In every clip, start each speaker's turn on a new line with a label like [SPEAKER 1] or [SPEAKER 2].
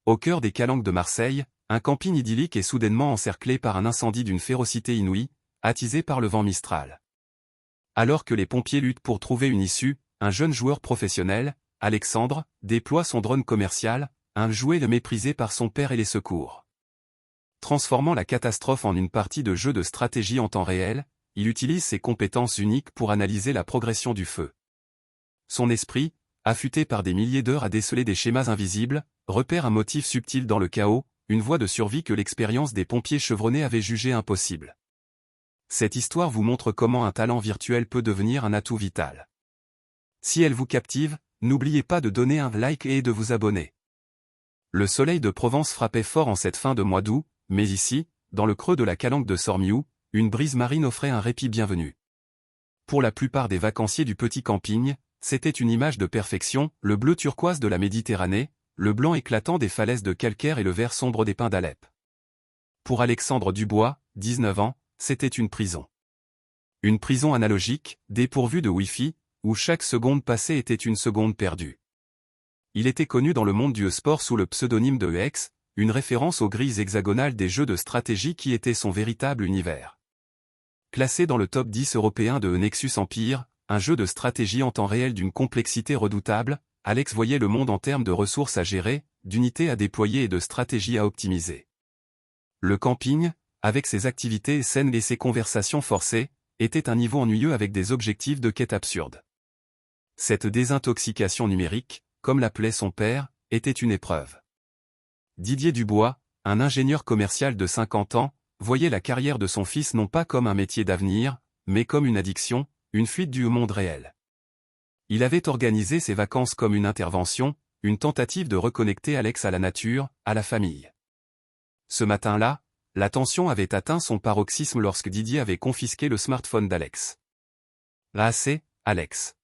[SPEAKER 1] Au cœur des Calanques de Marseille, un camping idyllique est soudainement encerclé par un incendie d'une férocité inouïe, attisé par le vent Mistral. Alors que les pompiers luttent pour trouver une issue, un jeune joueur professionnel, Alexandre, déploie son drone commercial, un jouet méprisé par son père et les secours. Transformant la catastrophe en une partie de jeu de stratégie en temps réel, il utilise ses compétences uniques pour analyser la progression du feu. Son esprit, affûté par des milliers d'heures à déceler des schémas invisibles, repère un motif subtil dans le chaos, une voie de survie que l'expérience des pompiers chevronnés avait jugée impossible. Cette histoire vous montre comment un talent virtuel peut devenir un atout vital. Si elle vous captive, n'oubliez pas de donner un like et de vous abonner. Le soleil de Provence frappait fort en cette fin de mois d'août, mais ici, dans le creux de la Calanque de Sormiou, une brise marine offrait un répit bienvenu. Pour la plupart des vacanciers du petit camping, c'était une image de perfection, le bleu turquoise de la Méditerranée, le blanc éclatant des falaises de calcaire et le vert sombre des pins d'Alep. Pour Alexandre Dubois, 19 ans, c'était une prison. Une prison analogique, dépourvue de Wi-Fi, où chaque seconde passée était une seconde perdue. Il était connu dans le monde du e-sport sous le pseudonyme de EX, une référence aux grilles hexagonales des jeux de stratégie qui était son véritable univers. Classé dans le top 10 européen de Nexus Empire, un jeu de stratégie en temps réel d'une complexité redoutable, Alex voyait le monde en termes de ressources à gérer, d'unités à déployer et de stratégies à optimiser. Le camping, avec ses activités saines et ses conversations forcées, était un niveau ennuyeux avec des objectifs de quête absurdes. Cette désintoxication numérique, comme l'appelait son père, était une épreuve. Didier Dubois, un ingénieur commercial de 50 ans, voyait la carrière de son fils non pas comme un métier d'avenir, mais comme une addiction, une fuite du monde réel. Il avait organisé ses vacances comme une intervention, une tentative de reconnecter Alex à la nature, à la famille. Ce matin-là, la tension avait atteint son paroxysme lorsque Didier avait confisqué le smartphone d'Alex. « Assez, Alex.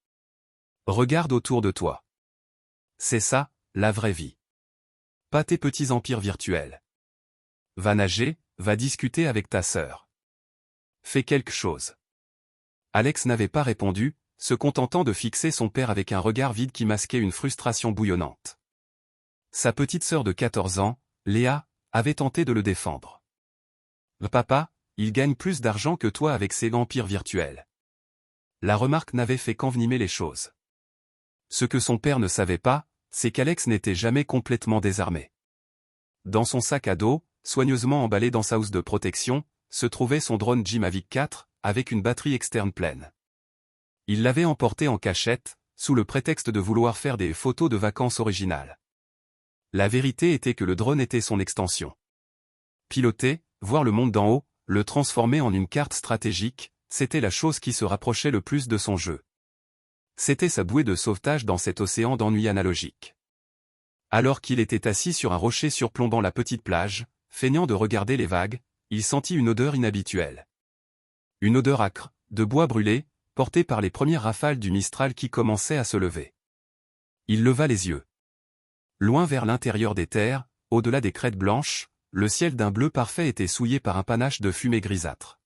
[SPEAKER 1] Regarde autour de toi. C'est ça, la vraie vie. Pas tes petits empires virtuels. Va nager, va discuter avec ta sœur. Fais quelque chose. » Alex n'avait pas répondu, se contentant de fixer son père avec un regard vide qui masquait une frustration bouillonnante. Sa petite sœur de 14 ans, Léa, avait tenté de le défendre. « Papa, il gagne plus d'argent que toi avec ses empires virtuels. » La remarque n'avait fait qu'envenimer les choses. Ce que son père ne savait pas, c'est qu'Alex n'était jamais complètement désarmé. Dans son sac à dos, soigneusement emballé dans sa housse de protection, se trouvait son drone Mavic 4, avec une batterie externe pleine. Il l'avait emporté en cachette, sous le prétexte de vouloir faire des photos de vacances originales. La vérité était que le drone était son extension. Piloter, voir le monde d'en haut, le transformer en une carte stratégique, c'était la chose qui se rapprochait le plus de son jeu. C'était sa bouée de sauvetage dans cet océan d'ennui analogique. Alors qu'il était assis sur un rocher surplombant la petite plage, feignant de regarder les vagues, il sentit une odeur inhabituelle. Une odeur âcre, de bois brûlé, portée par les premières rafales du Mistral qui commençaient à se lever. Il leva les yeux. Loin vers l'intérieur des terres, au-delà des crêtes blanches, le ciel d'un bleu parfait était souillé par un panache de fumée grisâtre.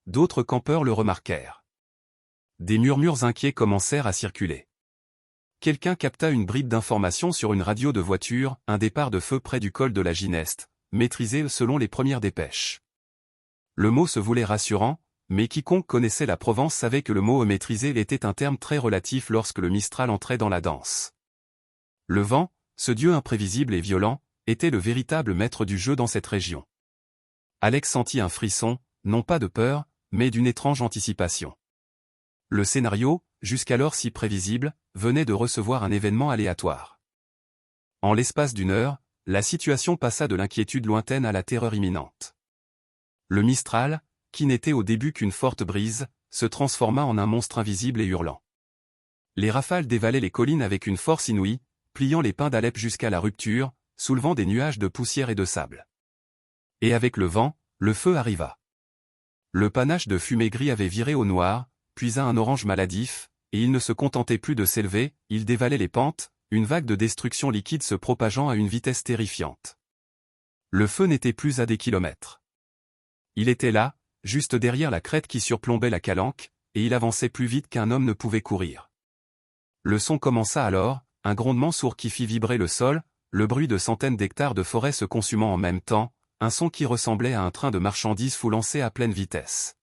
[SPEAKER 1] D'autres campeurs le remarquèrent. Des murmures inquiets commencèrent à circuler. Quelqu'un capta une bride d'information sur une radio de voiture, un départ de feu près du col de la Gineste, maîtrisé selon les premières dépêches. Le mot se voulait rassurant, mais quiconque connaissait la Provence savait que le mot maîtrisé était un terme très relatif lorsque le Mistral entrait dans la danse. Le vent, ce dieu imprévisible et violent, était le véritable maître du jeu dans cette région. Alex sentit un frisson, non pas de peur, mais d'une étrange anticipation. Le scénario, jusqu'alors si prévisible, venait de recevoir un événement aléatoire. En l'espace d'une heure, la situation passa de l'inquiétude lointaine à la terreur imminente. Le Mistral, qui n'était au début qu'une forte brise, se transforma en un monstre invisible et hurlant. Les rafales dévalaient les collines avec une force inouïe, pliant les pins d'Alep jusqu'à la rupture, soulevant des nuages de poussière et de sable. Et avec le vent, le feu arriva. Le panache de fumée gris avait viré au noir, puis à un orange maladif, et il ne se contentait plus de s'élever, il dévalait les pentes, une vague de destruction liquide se propageant à une vitesse terrifiante. Le feu n'était plus à des kilomètres. Il était là, juste derrière la crête qui surplombait la Calanque, et il avançait plus vite qu'un homme ne pouvait courir. Le son commença alors, un grondement sourd qui fit vibrer le sol, le bruit de centaines d'hectares de forêt se consumant en même temps, un son qui ressemblait à un train de marchandises fou lancé à pleine vitesse.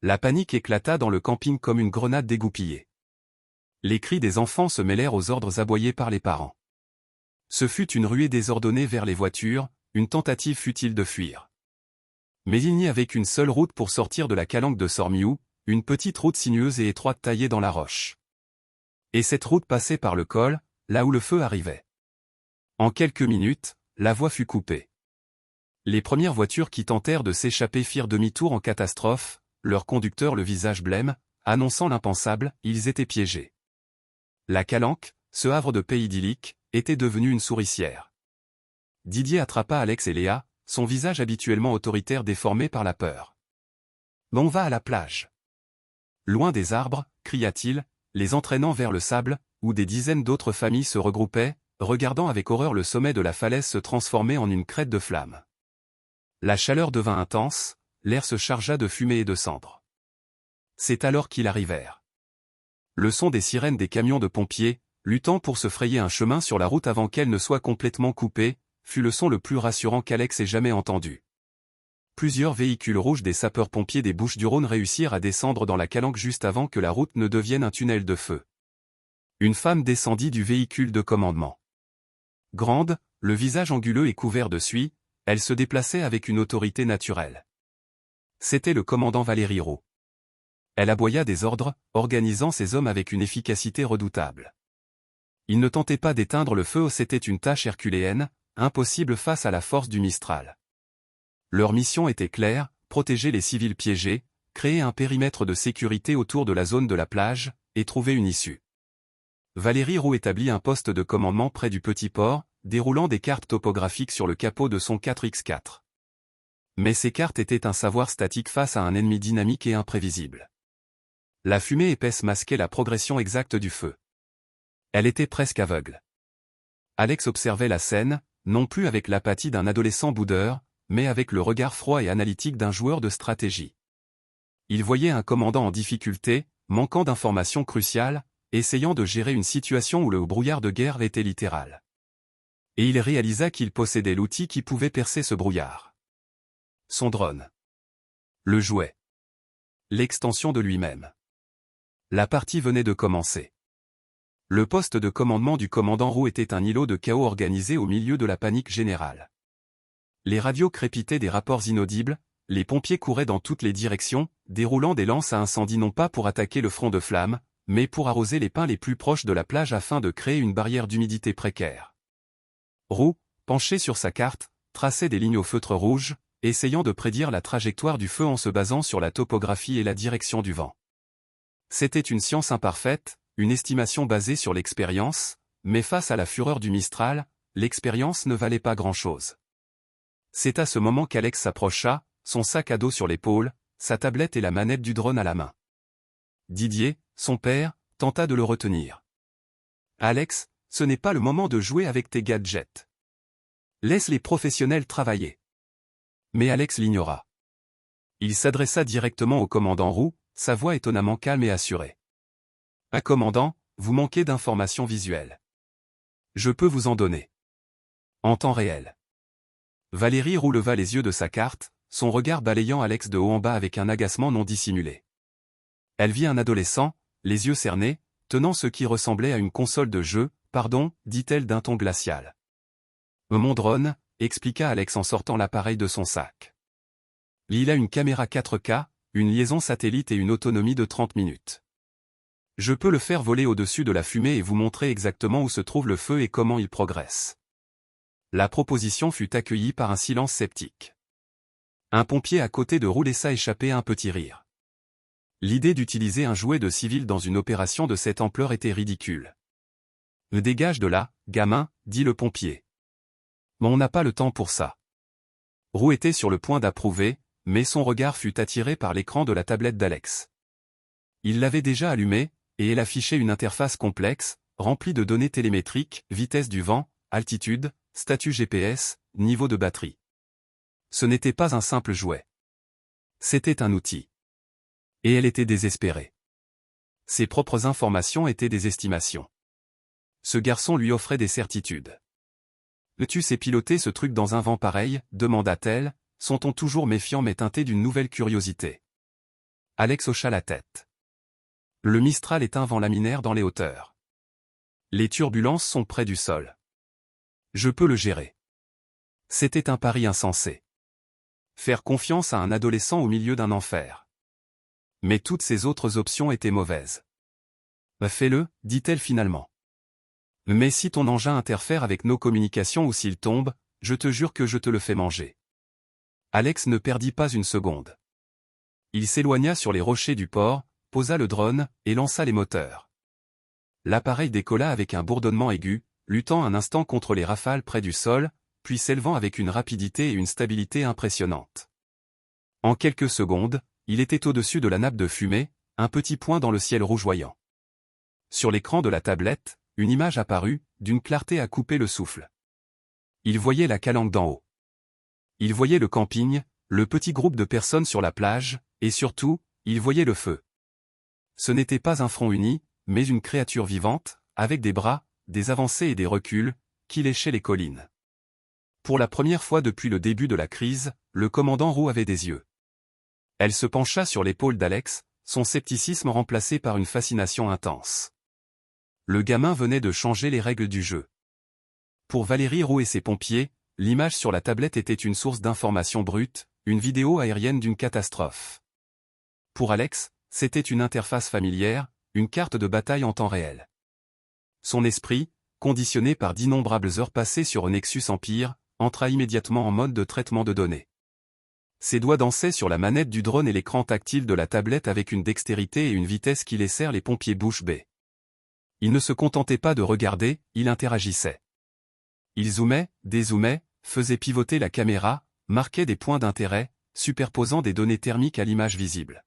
[SPEAKER 1] La panique éclata dans le camping comme une grenade dégoupillée. Les cris des enfants se mêlèrent aux ordres aboyés par les parents. Ce fut une ruée désordonnée vers les voitures, une tentative futile de fuir. Mais il n'y avait qu'une seule route pour sortir de la calanque de Sormiou, une petite route sinueuse et étroite taillée dans la roche. Et cette route passait par le col, là où le feu arrivait. En quelques minutes, la voie fut coupée. Les premières voitures qui tentèrent de s'échapper firent demi-tour en catastrophe, leur conducteur le visage blême, annonçant l'impensable, ils étaient piégés. La calanque, ce havre de paix idyllique, était devenue une souricière. Didier attrapa Alex et Léa, son visage habituellement autoritaire déformé par la peur. « On va à la plage. » Loin des arbres, cria-t-il, les entraînant vers le sable, où des dizaines d'autres familles se regroupaient, regardant avec horreur le sommet de la falaise se transformer en une crête de flammes. La chaleur devint intense, l'air se chargea de fumée et de cendres. C'est alors qu'ils arrivèrent. Le son des sirènes des camions de pompiers, luttant pour se frayer un chemin sur la route avant qu'elle ne soit complètement coupée, fut le son le plus rassurant qu'Alex ait jamais entendu. Plusieurs véhicules rouges des sapeurs-pompiers des Bouches-du-Rhône réussirent à descendre dans la calanque juste avant que la route ne devienne un tunnel de feu. Une femme descendit du véhicule de commandement. Grande, le visage anguleux et couvert de suie, elle se déplaçait avec une autorité naturelle. C'était le commandant Valérie Roux. Elle aboya des ordres, organisant ses hommes avec une efficacité redoutable. Ils ne tentaient pas d'éteindre le feu, c'était une tâche herculéenne, impossible face à la force du Mistral. Leur mission était claire, protéger les civils piégés, créer un périmètre de sécurité autour de la zone de la plage, et trouver une issue. Valérie Roux établit un poste de commandement près du petit port, déroulant des cartes topographiques sur le capot de son 4x4. Mais ces cartes étaient un savoir statique face à un ennemi dynamique et imprévisible. La fumée épaisse masquait la progression exacte du feu. Elle était presque aveugle. Alex observait la scène, non plus avec l'apathie d'un adolescent boudeur, mais avec le regard froid et analytique d'un joueur de stratégie. Il voyait un commandant en difficulté, manquant d'informations cruciales, essayant de gérer une situation où le brouillard de guerre était littéral. Et il réalisa qu'il possédait l'outil qui pouvait percer ce brouillard. Son drone. Le jouet. L'extension de lui-même. La partie venait de commencer. Le poste de commandement du commandant Roux était un îlot de chaos organisé au milieu de la panique générale. Les radios crépitaient des rapports inaudibles, les pompiers couraient dans toutes les directions, déroulant des lances à incendie non pas pour attaquer le front de flammes, mais pour arroser les pins les plus proches de la plage afin de créer une barrière d'humidité précaire. Roux, penché sur sa carte, traçait des lignes au feutre rouge, essayant de prédire la trajectoire du feu en se basant sur la topographie et la direction du vent. C'était une science imparfaite, une estimation basée sur l'expérience, mais face à la fureur du Mistral, l'expérience ne valait pas grand-chose. C'est à ce moment qu'Alex s'approcha, son sac à dos sur l'épaule, sa tablette et la manette du drone à la main. Didier, son père, tenta de le retenir. « Alex, ce n'est pas le moment de jouer avec tes gadgets. Laisse les professionnels travailler. » Mais Alex l'ignora. Il s'adressa directement au commandant Roux, sa voix étonnamment calme et assurée. « Commandant, vous manquez d'informations visuelles. Je peux vous en donner. En temps réel. » Valérie Roux leva les yeux de sa carte, son regard balayant Alex de haut en bas avec un agacement non dissimulé. Elle vit un adolescent, les yeux cernés, tenant ce qui ressemblait à une console de jeu, « Pardon », dit-elle d'un ton glacial. « Mon drone », expliqua Alex en sortant l'appareil de son sac. « Il a une caméra 4K, une liaison satellite et une autonomie de 30 minutes. Je peux le faire voler au-dessus de la fumée et vous montrer exactement où se trouve le feu et comment il progresse. » La proposition fut accueillie par un silence sceptique. Un pompier à côté de Roux laissa échapper un petit rire. L'idée d'utiliser un jouet de civil dans une opération de cette ampleur était ridicule. « Dégage de là, gamin », dit le pompier. « On n'a pas le temps pour ça. » Roux était sur le point d'approuver, mais son regard fut attiré par l'écran de la tablette d'Alex. Il l'avait déjà allumée, et elle affichait une interface complexe, remplie de données télémétriques, vitesse du vent, altitude, statut GPS, niveau de batterie. Ce n'était pas un simple jouet. C'était un outil. Et elle était désespérée. Ses propres informations étaient des estimations. Ce garçon lui offrait des certitudes. Tu sais piloter ce truc dans un vent pareil, demanda-t-elle, son ton toujours méfiant mais teinté d'une nouvelle curiosité. Alex hocha la tête. Le Mistral est un vent laminaire dans les hauteurs. Les turbulences sont près du sol. Je peux le gérer. C'était un pari insensé. Faire confiance à un adolescent au milieu d'un enfer. Mais toutes ces autres options étaient mauvaises. Fais-le, dit-elle finalement. Mais si ton engin interfère avec nos communications ou s'il tombe, je te jure que je te le fais manger. Alex ne perdit pas une seconde. Il s'éloigna sur les rochers du port, posa le drone, et lança les moteurs. L'appareil décolla avec un bourdonnement aigu, luttant un instant contre les rafales près du sol, puis s'élevant avec une rapidité et une stabilité impressionnantes. En quelques secondes, il était au-dessus de la nappe de fumée, un petit point dans le ciel rougeoyant. Sur l'écran de la tablette, une image apparut, d'une clarté à couper le souffle. Il voyait la calanque d'en haut. Il voyait le camping, le petit groupe de personnes sur la plage, et surtout, il voyait le feu. Ce n'était pas un front uni, mais une créature vivante, avec des bras, des avancées et des reculs, qui léchait les collines. Pour la première fois depuis le début de la crise, le commandant Roux avait des yeux. Elle se pencha sur l'épaule d'Alex, son scepticisme remplacé par une fascination intense. Le gamin venait de changer les règles du jeu. Pour Valérie Roux et ses pompiers, l'image sur la tablette était une source d'informations brutes, une vidéo aérienne d'une catastrophe. Pour Alex, c'était une interface familière, une carte de bataille en temps réel. Son esprit, conditionné par d'innombrables heures passées sur Nexus Empire, entra immédiatement en mode de traitement de données. Ses doigts dansaient sur la manette du drone et l'écran tactile de la tablette avec une dextérité et une vitesse qui laissèrent les pompiers bouche bée. Il ne se contentait pas de regarder, il interagissait. Il zoomait, dézoomait, faisait pivoter la caméra, marquait des points d'intérêt, superposant des données thermiques à l'image visible.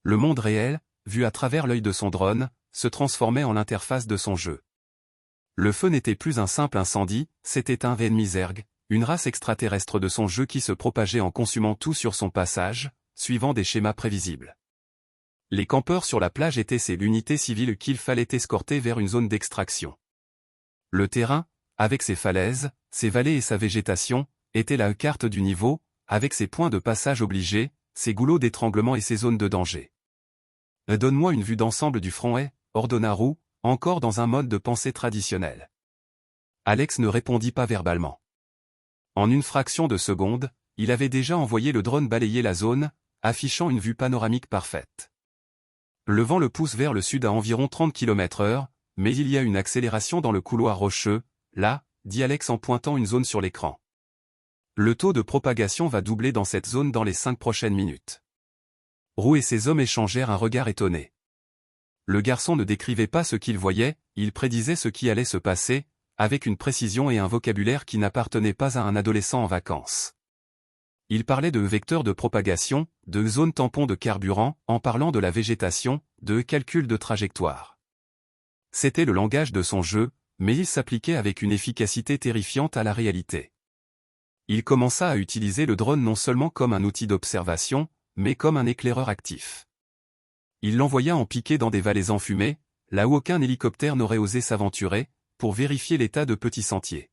[SPEAKER 1] Le monde réel, vu à travers l'œil de son drone, se transformait en l'interface de son jeu. Le feu n'était plus un simple incendie, c'était un Venmiserg, une race extraterrestre de son jeu qui se propageait en consumant tout sur son passage, suivant des schémas prévisibles. Les campeurs sur la plage étaient ces unités civiles qu'il fallait escorter vers une zone d'extraction. Le terrain, avec ses falaises, ses vallées et sa végétation, était la carte du niveau, avec ses points de passage obligés, ses goulots d'étranglement et ses zones de danger. « Donne-moi une vue d'ensemble du front et, ordonna Roux, encore dans un mode de pensée traditionnel. Alex ne répondit pas verbalement. En une fraction de seconde, il avait déjà envoyé le drone balayer la zone, affichant une vue panoramique parfaite. Le vent le pousse vers le sud à environ 30 km/h, mais il y a une accélération dans le couloir rocheux, là, dit Alex en pointant une zone sur l'écran. Le taux de propagation va doubler dans cette zone dans les 5 prochaines minutes. Roux et ses hommes échangèrent un regard étonné. Le garçon ne décrivait pas ce qu'il voyait, il prédisait ce qui allait se passer, avec une précision et un vocabulaire qui n'appartenaient pas à un adolescent en vacances. Il parlait de vecteurs de propagation, de zones tampons de carburant, en parlant de la végétation, de calcul de trajectoire. C'était le langage de son jeu, mais il s'appliquait avec une efficacité terrifiante à la réalité. Il commença à utiliser le drone non seulement comme un outil d'observation, mais comme un éclaireur actif. Il l'envoya en piqué dans des vallées enfumées, là où aucun hélicoptère n'aurait osé s'aventurer, pour vérifier l'état de petits sentiers.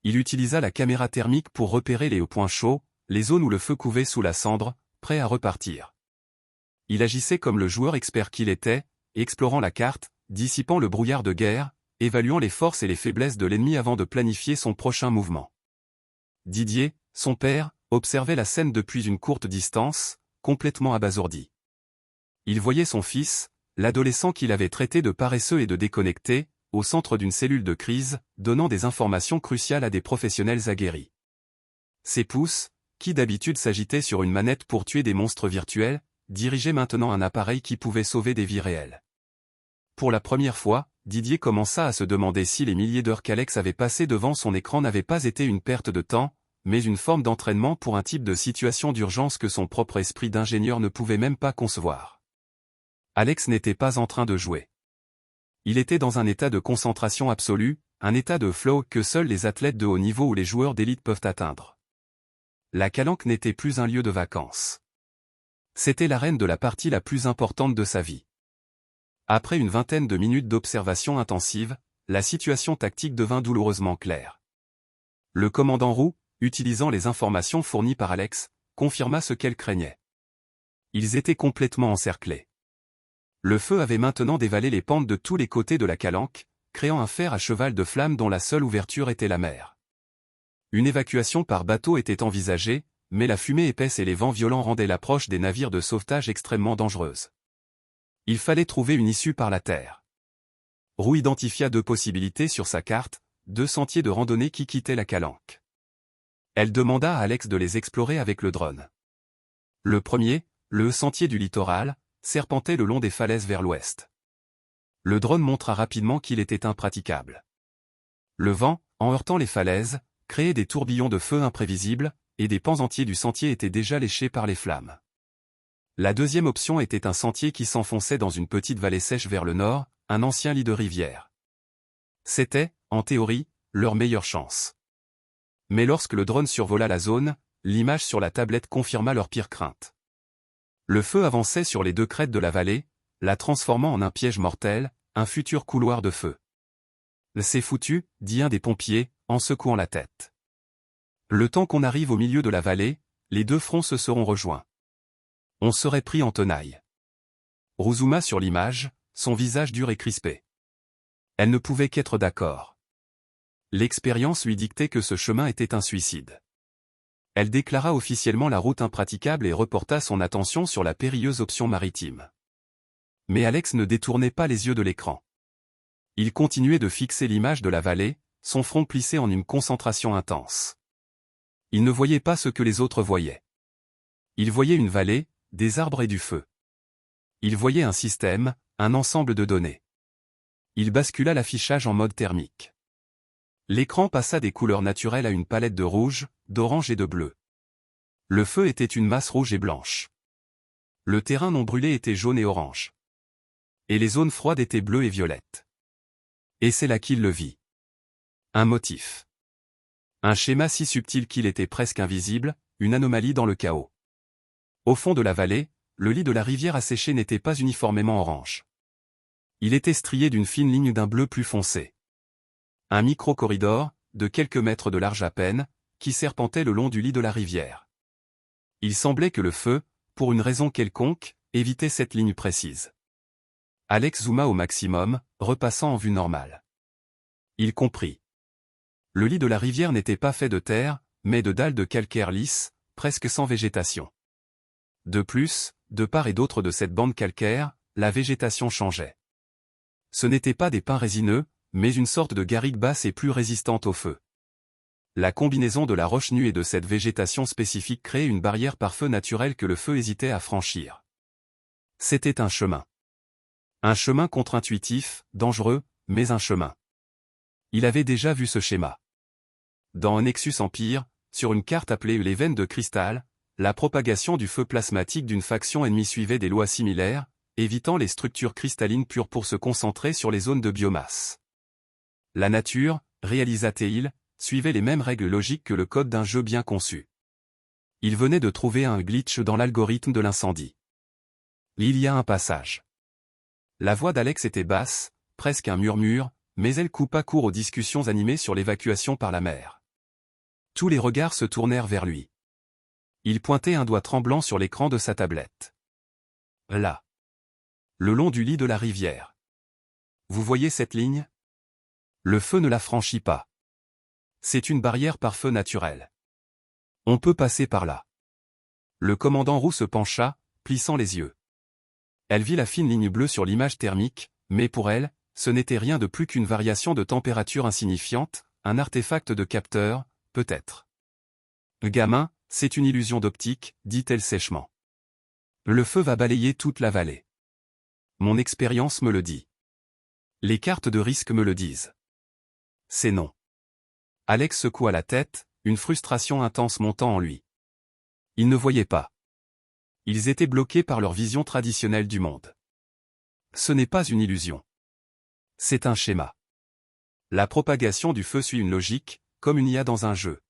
[SPEAKER 1] Il utilisa la caméra thermique pour repérer les points chauds, les zones où le feu couvait sous la cendre, prêt à repartir. Il agissait comme le joueur expert qu'il était, explorant la carte, dissipant le brouillard de guerre, évaluant les forces et les faiblesses de l'ennemi avant de planifier son prochain mouvement. Didier, son père, observait la scène depuis une courte distance, complètement abasourdi. Il voyait son fils, l'adolescent qu'il avait traité de paresseux et de déconnecté, au centre d'une cellule de crise, donnant des informations cruciales à des professionnels aguerris. Ses pouces, qui d'habitude s'agitaient sur une manette pour tuer des monstres virtuels, dirigeaient maintenant un appareil qui pouvait sauver des vies réelles. Pour la première fois, Didier commença à se demander si les milliers d'heures qu'Alex avait passées devant son écran n'avaient pas été une perte de temps, mais une forme d'entraînement pour un type de situation d'urgence que son propre esprit d'ingénieur ne pouvait même pas concevoir. Alex n'était pas en train de jouer. Il était dans un état de concentration absolue, un état de flow que seuls les athlètes de haut niveau ou les joueurs d'élite peuvent atteindre. La calanque n'était plus un lieu de vacances. C'était l'arène de la partie la plus importante de sa vie. Après une vingtaine de minutes d'observation intensive, la situation tactique devint douloureusement claire. Le commandant Roux, utilisant les informations fournies par Alex, confirma ce qu'elle craignait. Ils étaient complètement encerclés. Le feu avait maintenant dévalé les pentes de tous les côtés de la calanque, créant un fer à cheval de flammes dont la seule ouverture était la mer. Une évacuation par bateau était envisagée, mais la fumée épaisse et les vents violents rendaient l'approche des navires de sauvetage extrêmement dangereuse. Il fallait trouver une issue par la terre. Roux identifia 2 possibilités sur sa carte, 2 sentiers de randonnée qui quittaient la calanque. Elle demanda à Alex de les explorer avec le drone. Le premier, le sentier du littoral, serpentait le long des falaises vers l'ouest. Le drone montra rapidement qu'il était impraticable. Le vent, en heurtant les falaises, créait des tourbillons de feu imprévisibles, et des pans entiers du sentier étaient déjà léchés par les flammes. La deuxième option était un sentier qui s'enfonçait dans une petite vallée sèche vers le nord, un ancien lit de rivière. C'était, en théorie, leur meilleure chance. Mais lorsque le drone survola la zone, l'image sur la tablette confirma leur pire crainte. Le feu avançait sur les 2 crêtes de la vallée, la transformant en un piège mortel, un futur couloir de feu. « C'est foutu », dit un des pompiers, en secouant la tête. Le temps qu'on arrive au milieu de la vallée, les 2 fronts se seront rejoints. On serait pris en tenaille. Roux zooma sur l'image, son visage dur et crispé. Elle ne pouvait qu'être d'accord. L'expérience lui dictait que ce chemin était un suicide. Elle déclara officiellement la route impraticable et reporta son attention sur la périlleuse option maritime. Mais Alex ne détournait pas les yeux de l'écran. Il continuait de fixer l'image de la vallée, son front plissé en une concentration intense. Il ne voyait pas ce que les autres voyaient. Il voyait une vallée, des arbres et du feu. Il voyait un système, un ensemble de données. Il bascula l'affichage en mode thermique. L'écran passa des couleurs naturelles à une palette de rouge, d'orange et de bleu. Le feu était une masse rouge et blanche. Le terrain non brûlé était jaune et orange. Et les zones froides étaient bleues et violettes. Et c'est là qu'il le vit. Un motif. Un schéma si subtil qu'il était presque invisible, une anomalie dans le chaos. Au fond de la vallée, le lit de la rivière asséchée n'était pas uniformément orange. Il était strié d'une fine ligne d'un bleu plus foncé. Un micro-corridor, de quelques mètres de large à peine, qui serpentait le long du lit de la rivière. Il semblait que le feu, pour une raison quelconque, évitait cette ligne précise. Alex zooma au maximum, repassant en vue normale. Il comprit. Le lit de la rivière n'était pas fait de terre, mais de dalles de calcaire lisse, presque sans végétation. De plus, de part et d'autre de cette bande calcaire, la végétation changeait. Ce n'étaient pas des pins résineux, mais une sorte de garrigue basse et plus résistante au feu. La combinaison de la roche nue et de cette végétation spécifique créait une barrière par feu naturelle que le feu hésitait à franchir. C'était un chemin. Un chemin contre-intuitif, dangereux, mais un chemin. Il avait déjà vu ce schéma. Dans un Nexus Empire, sur une carte appelée les veines de cristal, la propagation du feu plasmatique d'une faction ennemie suivait des lois similaires, évitant les structures cristallines pures pour se concentrer sur les zones de biomasse. La nature, réalisa Teil, suivait les mêmes règles logiques que le code d'un jeu bien conçu. Il venait de trouver un glitch dans l'algorithme de l'incendie. Il y a un passage. La voix d'Alex était basse, presque un murmure, mais elle coupa court aux discussions animées sur l'évacuation par la mer. Tous les regards se tournèrent vers lui. Il pointait un doigt tremblant sur l'écran de sa tablette. Là. Le long du lit de la rivière. Vous voyez cette ligne ? Le feu ne la franchit pas. C'est une barrière par feu naturelle. On peut passer par là. Le commandant Roux se pencha, plissant les yeux. Elle vit la fine ligne bleue sur l'image thermique, mais pour elle, ce n'était rien de plus qu'une variation de température insignifiante, un artefact de capteur, peut-être. Gamin, c'est une illusion d'optique, dit-elle sèchement. Le feu va balayer toute la vallée. Mon expérience me le dit. Les cartes de risque me le disent. C'est non. Alex secoua la tête, une frustration intense montant en lui. Ils ne voyaient pas. Ils étaient bloqués par leur vision traditionnelle du monde. Ce n'est pas une illusion. C'est un schéma. La propagation du feu suit une logique, comme une IA dans un jeu.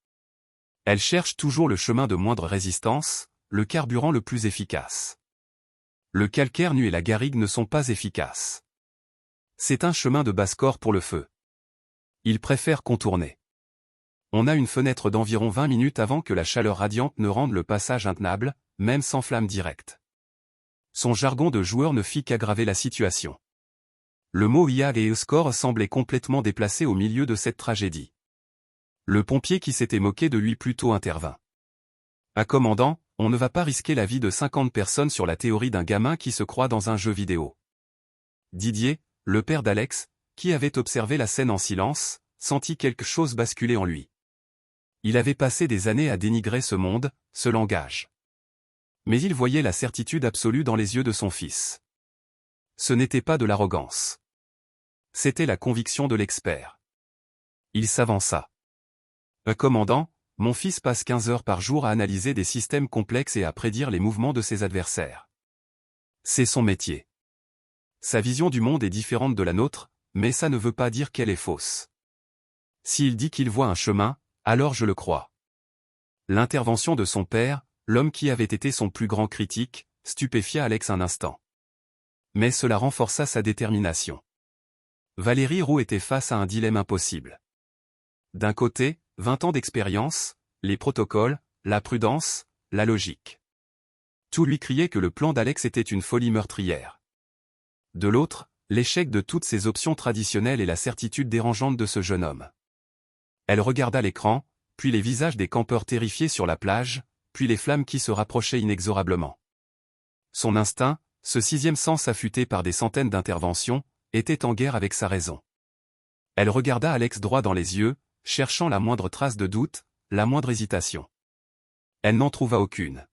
[SPEAKER 1] Elle cherche toujours le chemin de moindre résistance, le carburant le plus efficace. Le calcaire nu et la garrigue ne sont pas efficaces. C'est un chemin de basse-corps pour le feu. Ils préfèrent contourner. On a une fenêtre d'environ 20 minutes avant que la chaleur radiante ne rende le passage intenable, même sans flamme directe. Son jargon de joueur ne fit qu'aggraver la situation. Le mot IA et score semblait complètement déplacé au milieu de cette tragédie. Le pompier qui s'était moqué de lui plus tôt intervint. « Commandant, on ne va pas risquer la vie de 50 personnes sur la théorie d'un gamin qui se croit dans un jeu vidéo. » Didier, le père d'Alex, qui avait observé la scène en silence, sentit quelque chose basculer en lui. Il avait passé des années à dénigrer ce monde, ce langage. Mais il voyait la certitude absolue dans les yeux de son fils. Ce n'était pas de l'arrogance. C'était la conviction de l'expert. Il s'avança. « Commandant, mon fils passe 15 heures par jour à analyser des systèmes complexes et à prédire les mouvements de ses adversaires. C'est son métier. Sa vision du monde est différente de la nôtre, mais ça ne veut pas dire qu'elle est fausse. S'il dit qu'il voit un chemin, alors je le crois. » L'intervention de son père, l'homme qui avait été son plus grand critique, stupéfia Alex un instant. Mais cela renforça sa détermination. Valérie Roux était face à un dilemme impossible. D'un côté, 20 ans d'expérience, les protocoles, la prudence, la logique. Tout lui criait que le plan d'Alex était une folie meurtrière. De l'autre, l'échec de toutes ses options traditionnelles et la certitude dérangeante de ce jeune homme. Elle regarda l'écran, puis les visages des campeurs terrifiés sur la plage, puis les flammes qui se rapprochaient inexorablement. Son instinct, ce sixième sens affûté par des centaines d'interventions, était en guerre avec sa raison. Elle regarda Alex droit dans les yeux, cherchant la moindre trace de doute, la moindre hésitation. Elle n'en trouva aucune.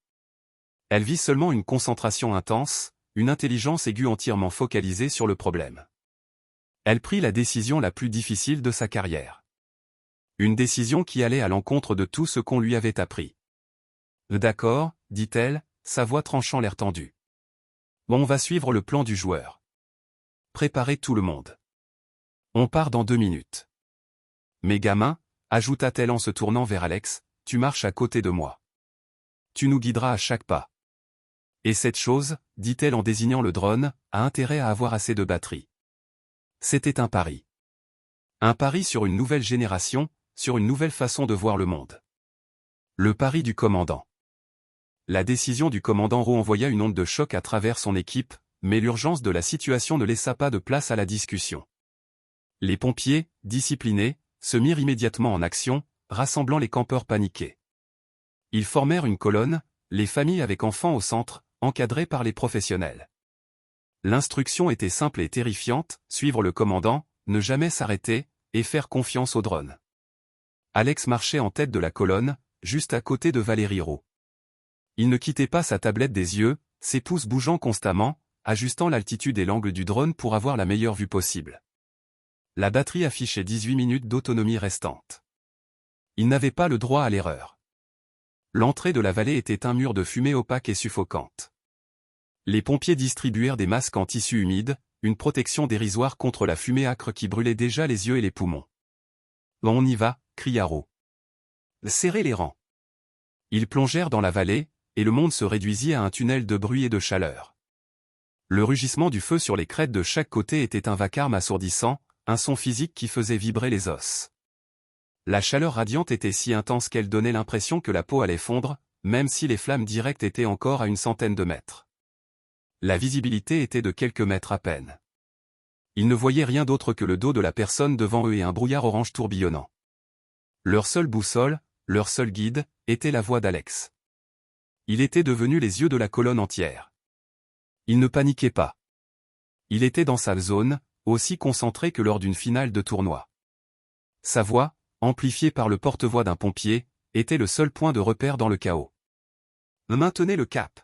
[SPEAKER 1] Elle vit seulement une concentration intense, une intelligence aiguë entièrement focalisée sur le problème. Elle prit la décision la plus difficile de sa carrière. Une décision qui allait à l'encontre de tout ce qu'on lui avait appris. « D'accord, dit-elle, sa voix tranchant l'air tendu. On va suivre le plan du joueur. Préparez tout le monde. On part dans 2 minutes. Mais gamin, ajouta-t-elle en se tournant vers Alex, tu marches à côté de moi. Tu nous guideras à chaque pas. Et cette chose, dit-elle en désignant le drone, a intérêt à avoir assez de batterie. C'était un pari. Un pari sur une nouvelle génération, sur une nouvelle façon de voir le monde. Le pari du commandant. La décision du commandant Roux envoya une onde de choc à travers son équipe, mais l'urgence de la situation ne laissa pas de place à la discussion. Les pompiers, disciplinés, se mirent immédiatement en action, rassemblant les campeurs paniqués. Ils formèrent une colonne, les familles avec enfants au centre, encadrées par les professionnels. L'instruction était simple et terrifiante, suivre le commandant, ne jamais s'arrêter, et faire confiance au drone. Alex marchait en tête de la colonne, juste à côté de Valérie Roux. Il ne quittait pas sa tablette des yeux, ses pouces bougeant constamment, ajustant l'altitude et l'angle du drone pour avoir la meilleure vue possible. La batterie affichait 18 minutes d'autonomie restante. Il n'avait pas le droit à l'erreur. L'entrée de la vallée était un mur de fumée opaque et suffocante. Les pompiers distribuèrent des masques en tissu humide, une protection dérisoire contre la fumée âcre qui brûlait déjà les yeux et les poumons. « On y va » cria Roux. « Serrez les rangs. » Ils plongèrent dans la vallée, et le monde se réduisit à un tunnel de bruit et de chaleur. Le rugissement du feu sur les crêtes de chaque côté était un vacarme assourdissant, un son physique qui faisait vibrer les os. La chaleur radiante était si intense qu'elle donnait l'impression que la peau allait fondre, même si les flammes directes étaient encore à une centaine de mètres. La visibilité était de quelques mètres à peine. Ils ne voyaient rien d'autre que le dos de la personne devant eux et un brouillard orange tourbillonnant. Leur seule boussole, leur seul guide, était la voix d'Alex. Il était devenu les yeux de la colonne entière. Il ne paniquait pas. Il était dans sa zone, aussi concentré que lors d'une finale de tournoi. Sa voix, amplifiée par le porte-voix d'un pompier, était le seul point de repère dans le chaos. Maintenez le cap.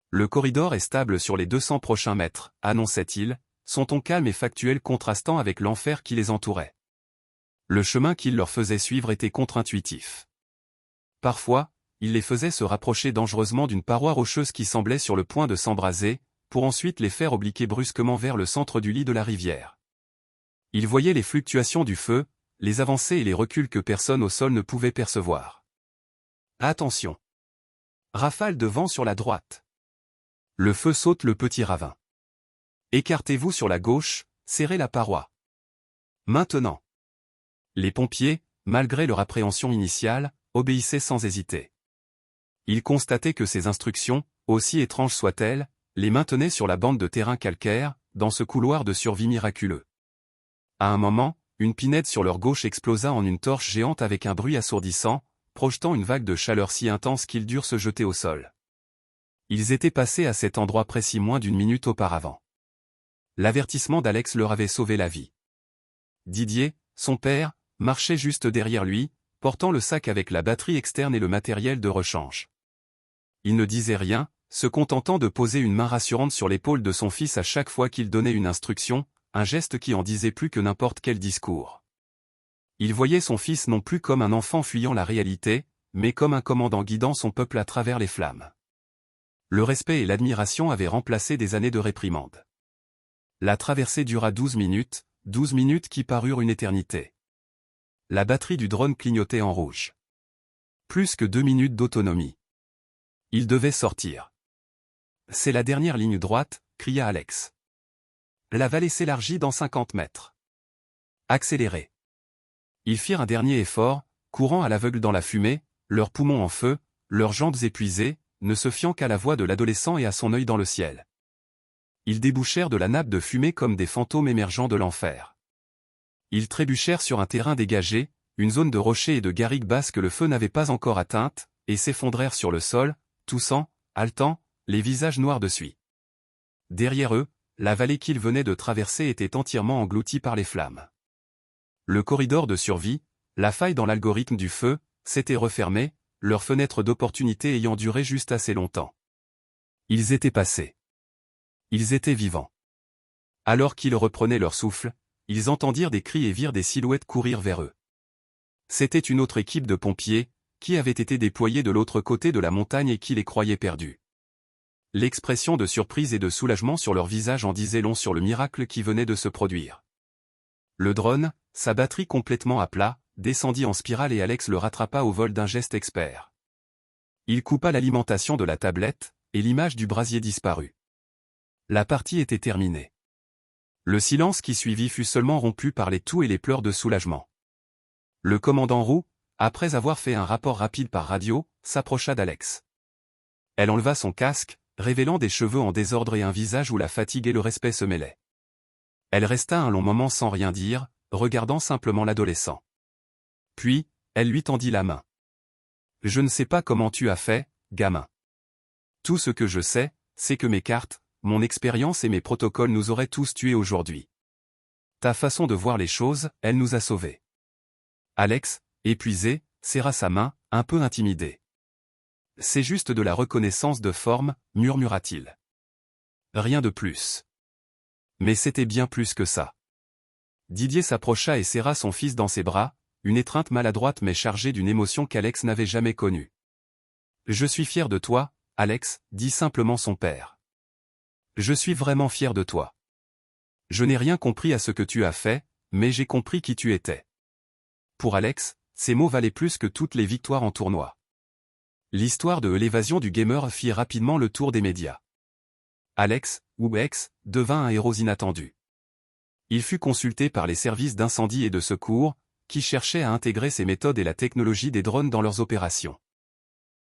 [SPEAKER 1] Le corridor est stable sur les 200 prochains mètres, annonçait-il, son ton calme et factuel contrastant avec l'enfer qui les entourait. Le chemin qu'il leur faisait suivre était contre-intuitif. Parfois, il les faisait se rapprocher dangereusement d'une paroi rocheuse qui semblait sur le point de s'embraser, pour ensuite les faire obliquer brusquement vers le centre du lit de la rivière. Il voyait les fluctuations du feu, les avancées et les reculs que personne au sol ne pouvait percevoir. Attention! Rafale de vent sur la droite. Le feu saute le petit ravin. Écartez-vous sur la gauche, serrez la paroi. Maintenant. Les pompiers, malgré leur appréhension initiale, obéissait sans hésiter. Ils constataient que ces instructions, aussi étranges soient-elles, les maintenaient sur la bande de terrain calcaire, dans ce couloir de survie miraculeux. À un moment, une pinède sur leur gauche explosa en une torche géante avec un bruit assourdissant, projetant une vague de chaleur si intense qu'ils durent se jeter au sol. Ils étaient passés à cet endroit précis moins d'une minute auparavant. L'avertissement d'Alex leur avait sauvé la vie. Didier, son père, marchait juste derrière lui, portant le sac avec la batterie externe et le matériel de rechange. Il ne disait rien, se contentant de poser une main rassurante sur l'épaule de son fils à chaque fois qu'il donnait une instruction, un geste qui en disait plus que n'importe quel discours. Il voyait son fils non plus comme un enfant fuyant la réalité, mais comme un commandant guidant son peuple à travers les flammes. Le respect et l'admiration avaient remplacé des années de réprimande. La traversée dura 12 minutes qui parurent une éternité. La batterie du drone clignotait en rouge. Plus que 2 minutes d'autonomie. Il devait sortir. C'est la dernière ligne droite, cria Alex. La vallée s'élargit dans 50 mètres. Accélérez. Ils firent un dernier effort, courant à l'aveugle dans la fumée, leurs poumons en feu, leurs jambes épuisées, ne se fiant qu'à la voix de l'adolescent et à son œil dans le ciel. Ils débouchèrent de la nappe de fumée comme des fantômes émergeant de l'enfer. Ils trébuchèrent sur un terrain dégagé, une zone de rochers et de garrigues basses que le feu n'avait pas encore atteinte, et s'effondrèrent sur le sol, toussant, haletant, les visages noirs de suie. Derrière eux, la vallée qu'ils venaient de traverser était entièrement engloutie par les flammes. Le corridor de survie, la faille dans l'algorithme du feu, s'était refermée, leur fenêtre d'opportunité ayant duré juste assez longtemps. Ils étaient passés. Ils étaient vivants. Alors qu'ils reprenaient leur souffle, ils entendirent des cris et virent des silhouettes courir vers eux. C'était une autre équipe de pompiers, qui avait été déployée de l'autre côté de la montagne et qui les croyait perdus. L'expression de surprise et de soulagement sur leur visage en disait long sur le miracle qui venait de se produire. Le drone, sa batterie complètement à plat, descendit en spirale et Alex le rattrapa au vol d'un geste expert. Il coupa l'alimentation de la tablette, et l'image du brasier disparut. La partie était terminée. Le silence qui suivit fut seulement rompu par les toux et les pleurs de soulagement. Le commandant Roux, après avoir fait un rapport rapide par radio, s'approcha d'Alex. Elle enleva son casque, révélant des cheveux en désordre et un visage où la fatigue et le respect se mêlaient. Elle resta un long moment sans rien dire, regardant simplement l'adolescent. Puis, elle lui tendit la main. « Je ne sais pas comment tu as fait, gamin. Tout ce que je sais, c'est que mes cartes, mon expérience et mes protocoles nous auraient tous tués aujourd'hui. Ta façon de voir les choses, elle nous a sauvés. » Alex, épuisé, serra sa main, un peu intimidé. « C'est juste de la reconnaissance de forme, murmura-t-il. Rien de plus. » Mais c'était bien plus que ça. Didier s'approcha et serra son fils dans ses bras, une étreinte maladroite mais chargée d'une émotion qu'Alex n'avait jamais connue. « Je suis fier de toi, Alex, dit simplement son père. Je suis vraiment fier de toi. Je n'ai rien compris à ce que tu as fait, mais j'ai compris qui tu étais. » Pour Alex, ces mots valaient plus que toutes les victoires en tournoi. L'histoire de l'évasion du gamer fit rapidement le tour des médias. Alex, ou Ex, devint un héros inattendu. Il fut consulté par les services d'incendie et de secours, qui cherchaient à intégrer ces méthodes et la technologie des drones dans leurs opérations.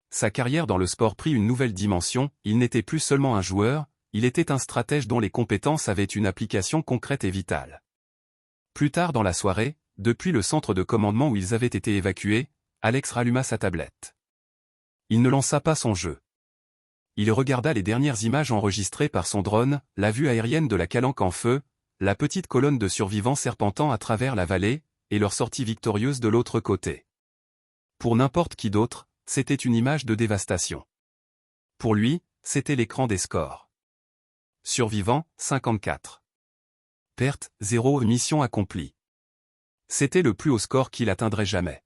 [SPEAKER 1] Sa carrière dans le sport prit une nouvelle dimension, il n'était plus seulement un joueur, il était un stratège dont les compétences avaient une application concrète et vitale. Plus tard dans la soirée, depuis le centre de commandement où ils avaient été évacués, Alex ralluma sa tablette. Il ne lança pas son jeu. Il regarda les dernières images enregistrées par son drone, la vue aérienne de la calanque en feu, la petite colonne de survivants serpentant à travers la vallée, et leur sortie victorieuse de l'autre côté. Pour n'importe qui d'autre, c'était une image de dévastation. Pour lui, c'était l'écran des scores. Survivants, 54. Perte, 0, mission accomplie. C'était le plus haut score qu'il atteindrait jamais.